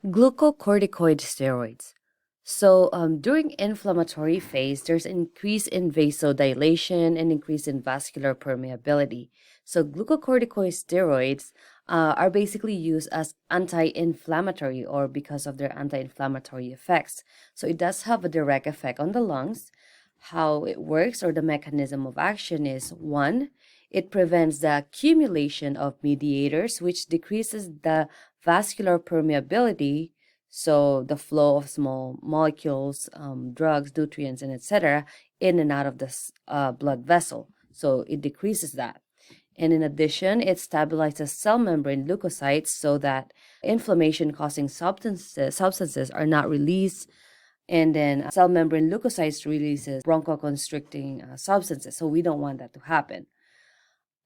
Glucocorticoid steroids. During inflammatory phase, there's an increase in vasodilation and increase in vascular permeability. So, glucocorticoid steroids are basically used as anti-inflammatory or because of their anti-inflammatory effects. So, it does have a direct effect on the lungs. How it works or the mechanism of action is one, it prevents the accumulation of mediators, which decreases the vascular permeability, so the flow of small molecules, drugs, nutrients, and etc., in and out of the blood vessel. So it decreases that. And in addition, it stabilizes cell membrane leukocytes so that inflammation causing substances are not released. And then cell membrane leukocytes releases bronchoconstricting substances. So we don't want that to happen.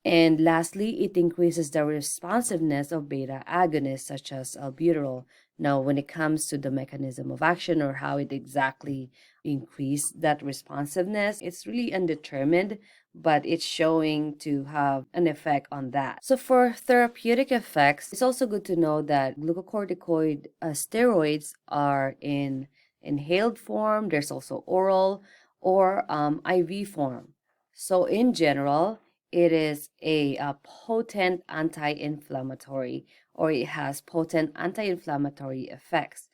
And lastly, it increases the responsiveness of beta agonists such as albuterol. Now, when it comes to the mechanism of action or how it exactly increase that responsiveness, it's really undetermined, but it's showing to have an effect on that. So for therapeutic effects, it's also good to know that glucocorticoid steroids are in inhaled form. There's also oral or IV form. So in general, it is a potent anti-inflammatory, or it has potent anti-inflammatory effects.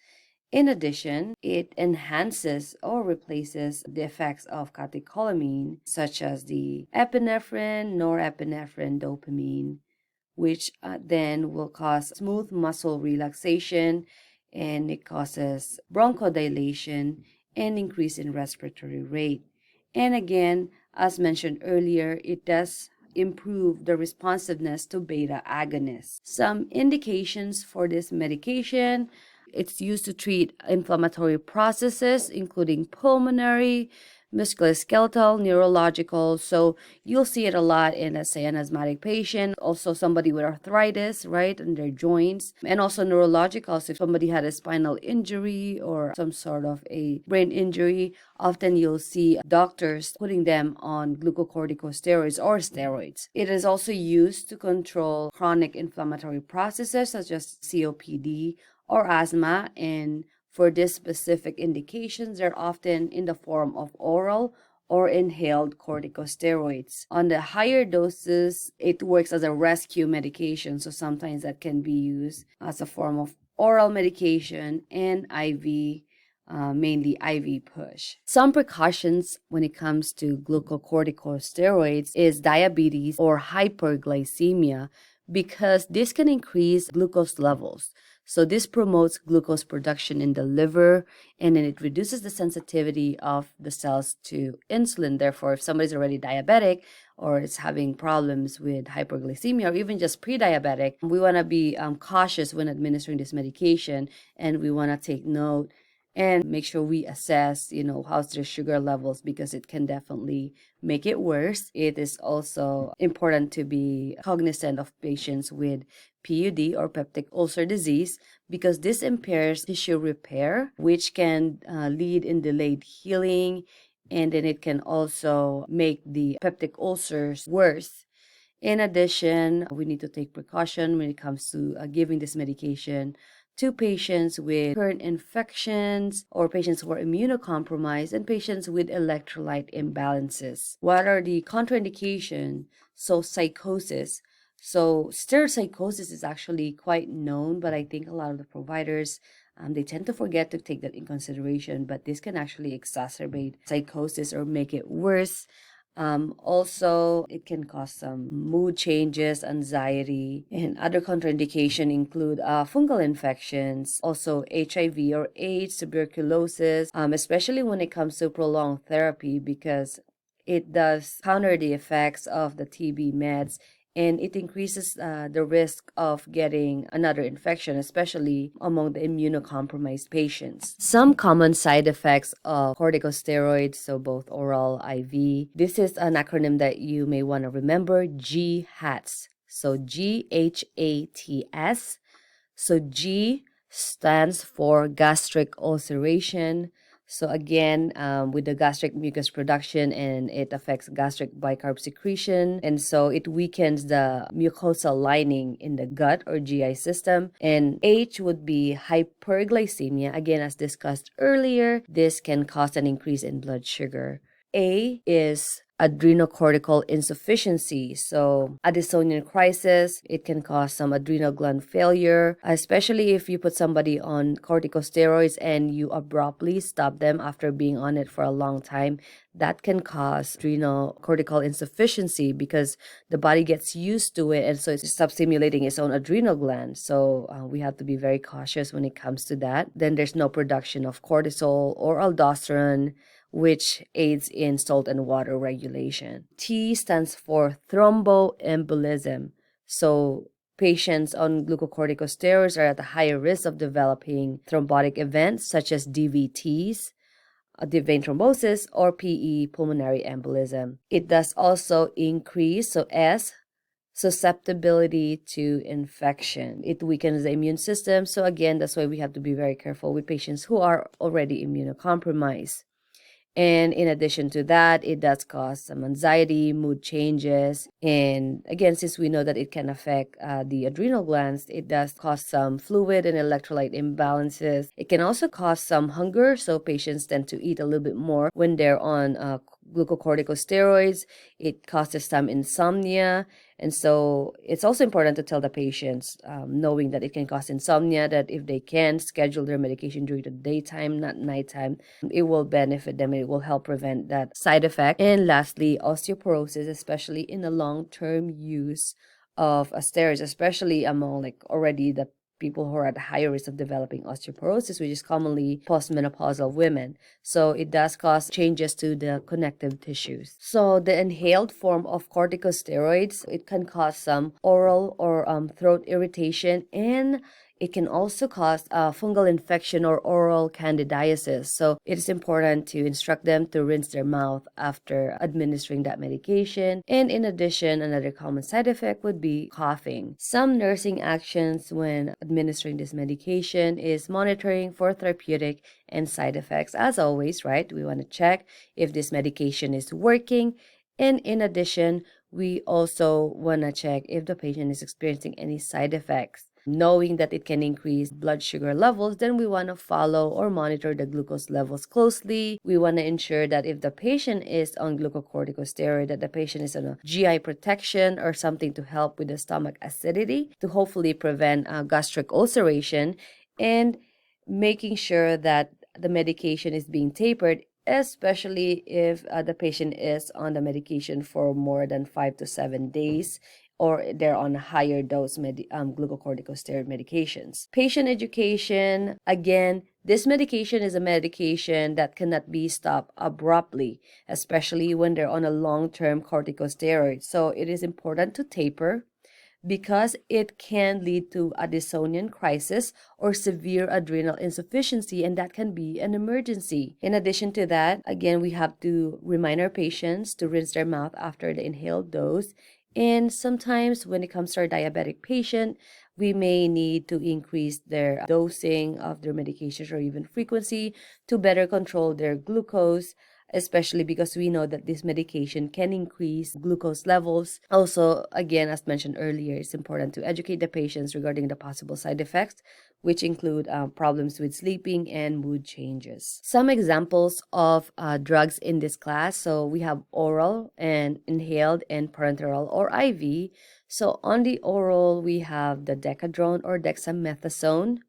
In addition, it enhances or replaces the effects of catecholamine, such as the epinephrine, norepinephrine, dopamine, which then will cause smooth muscle relaxation, and it causes bronchodilation and increase in respiratory rate. And again, as mentioned earlier, it does improve the responsiveness to beta agonists. Some indications for this medication: it's used to treat inflammatory processes, including pulmonary, musculoskeletal, neurological. So you'll see it a lot in, let's say, an asthmatic patient, also somebody with arthritis, right, in their joints, and also neurological. So if somebody had a spinal injury or some sort of a brain injury, often you'll see doctors putting them on glucocorticosteroids or steroids. It is also used to control chronic inflammatory processes such as COPD or asthma, and for these specific indications, they're often in the form of oral or inhaled corticosteroids. On the higher doses, it works as a rescue medication, so sometimes that can be used as a form of oral medication and IV, mainly IV push. Some precautions when it comes to glucocorticosteroids is diabetes or hyperglycemia, because this can increase glucose levels. So this promotes glucose production in the liver, and then it reduces the sensitivity of the cells to insulin. Therefore, if somebody's already diabetic or is having problems with hyperglycemia or even just pre-diabetic, we want to be cautious when administering this medication, and we want to take note and make sure we assess, how's their sugar levels, because it can definitely make it worse. It is also important to be cognizant of patients with PUD or peptic ulcer disease, because this impairs tissue repair, which can lead in delayed healing, and then it can also make the peptic ulcers worse. In addition, we need to take precaution when it comes to giving this medication to patients with current infections or patients who are immunocompromised and patients with electrolyte imbalances. What are the contraindications? So psychosis. So steroid psychosis is actually quite known, but I think a lot of the providers, they tend to forget to take that in consideration, but this can actually exacerbate psychosis or make it worse. Also, it can cause some mood changes, anxiety, and other contraindications include fungal infections, also HIV or AIDS, tuberculosis, especially when it comes to prolonged therapy, because it does counter the effects of the TB meds, and it increases the risk of getting another infection, especially among the immunocompromised patients. Some common side effects of corticosteroids, so both oral, IV. This is an acronym that you may want to remember: GHATS. So GHATS. So G stands for gastric ulceration. So again, with the gastric mucus production, and it affects gastric bicarb secretion, and so it weakens the mucosal lining in the gut or GI system. And H would be hyperglycemia. Again, as discussed earlier, this can cause an increase in blood sugar. A is adrenocortical insufficiency. So Addisonian crisis, it can cause some adrenal gland failure, especially if you put somebody on corticosteroids and you abruptly stop them after being on it for a long time. That can cause adrenal cortical insufficiency because the body gets used to it, and so it stops stimulating its own adrenal gland. So we have to be very cautious when it comes to that. Then there's no production of cortisol or aldosterone, which aids in salt and water regulation. T stands for thromboembolism. So patients on glucocorticosteroids are at a higher risk of developing thrombotic events such as DVTs, deep vein thrombosis, or PE, pulmonary embolism. It does also increase, so S, susceptibility to infection. It weakens the immune system. So again, that's why we have to be very careful with patients who are already immunocompromised. And in addition to that, it does cause some anxiety, mood changes. And again, since we know that it can affect the adrenal glands, it does cause some fluid and electrolyte imbalances. It can also cause some hunger. So patients tend to eat a little bit more when they're on glucocorticosteroids. It causes some insomnia. And so it's also important to tell the patients, knowing that it can cause insomnia, that if they can schedule their medication during the daytime, not nighttime, it will benefit them. It will help prevent that side effect. And lastly, osteoporosis, especially in the long-term use of steroids, especially among already the people who are at higher risk of developing osteoporosis, which is commonly postmenopausal women. So it does cause changes to the connective tissues. So the inhaled form of corticosteroids, it can cause some oral or throat irritation, and it can also cause fungal infection or oral candidiasis. So it is important to instruct them to rinse their mouth after administering that medication. And in addition, another common side effect would be coughing. Some nursing actions when administering this medication is monitoring for therapeutic and side effects. As always, right? We want to check if this medication is working. And in addition, we also want to check if the patient is experiencing any side effects. Knowing that it can increase blood sugar levels, then we want to follow or monitor the glucose levels closely. We want to ensure that if the patient is on glucocorticosteroid, that the patient is on a GI protection or something to help with the stomach acidity to hopefully prevent gastric ulceration, and making sure that the medication is being tapered, especially if the patient is on the medication for more than 5 to 7 days, or they're on higher dose glucocorticosteroid medications. Patient education, again, this medication is a medication that cannot be stopped abruptly, especially when they're on a long-term corticosteroid. So it is important to taper because it can lead to Addisonian crisis or severe adrenal insufficiency, and that can be an emergency. In addition to that, again, we have to remind our patients to rinse their mouth after the inhaled dose. And sometimes when it comes to our diabetic patient, we may need to increase their dosing of their medications or even frequency to better control their glucose, especially because we know that this medication can increase glucose levels. Also, again, as mentioned earlier, it's important to educate the patients regarding the possible side effects, which include problems with sleeping and mood changes. Some examples of drugs in this class. So we have oral and inhaled and parenteral or IV. So on the oral, we have the decadrone or dexamethasone,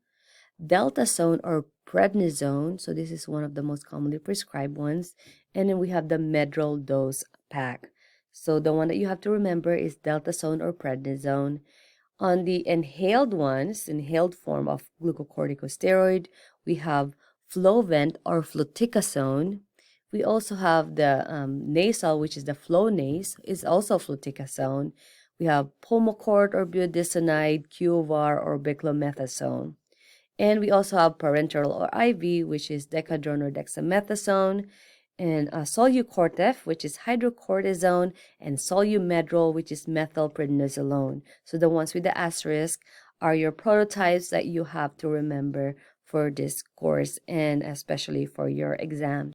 deltasone or prednisone. So this is one of the most commonly prescribed ones. And then we have the Medrol dose pack. So the one that you have to remember is deltasone or prednisone. On the inhaled ones, inhaled form of glucocorticosteroid, we have Flovent or fluticasone. We also have the nasal, which is the Flonase, is also fluticasone. We have Pulmicort or budesonide, Qvar or beclomethasone. And we also have parenteral or IV, which is decadrone or dexamethasone, and Solucortef, which is hydrocortisone, and Solumedrol, which is methylprednisolone. So the ones with the asterisk are your prototypes that you have to remember for this course and especially for your exam.